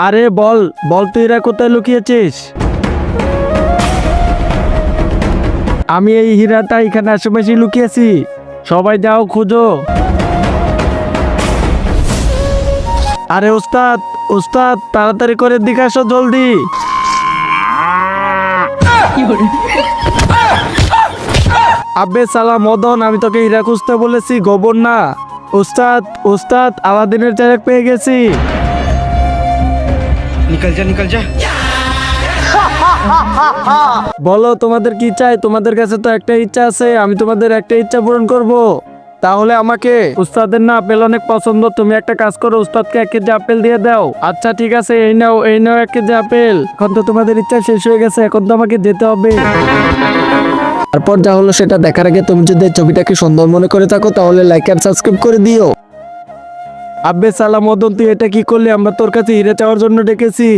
আরে বল বল, তুই এরা কোথায় লুকিয়েছিস? আমি এই হীরাটা এখানে আশেপাশে লুকিয়েছি, সবাই যাও খুঁজো। আরে ওস্তাদ, ওস্তাদ তাড়াতাড়ি করে দিকে আসো জলদি। আবে সালা মদন, আমি তোকে হীরা খুঁজতে বলেছি, গোবর না। ওস্তাদ, ওস্তাদ আলাদিনের চারাক পেয়ে গেছি। निकल जा निकल जा। বলো তোমাদের কি চাই? তোমাদের কাছে তো একটা ইচ্ছা আছে, আমি তোমাদের একটা ইচ্ছা পূরণ করব। তাহলে আমাকে উস্তাদের না আপেল অনেক পছন্দ, তুমি একটা কাজ করো, উস্তাদকে 1 কেজি আপেল দিয়ে দাও। আচ্ছা ঠিক আছে, এই নাও 1 কেজি আপেল। এখন তো তোমাদের ইচ্ছা শেষ হয়ে গেছে, এখন তো আমাকে যেতে হবে। তারপর যা হলো সেটা দেখার আগে তুমি যদি এই ছবিটাকে সুন্দর মনে করে থাকো তাহলে লাইক আর সাবস্ক্রাইব করে দিও। আব্বে সালাম মদন, তুই এটা কি করলি? আমরা তোর কাছে হিরে চাওয়ার জন্য ডেকেছি।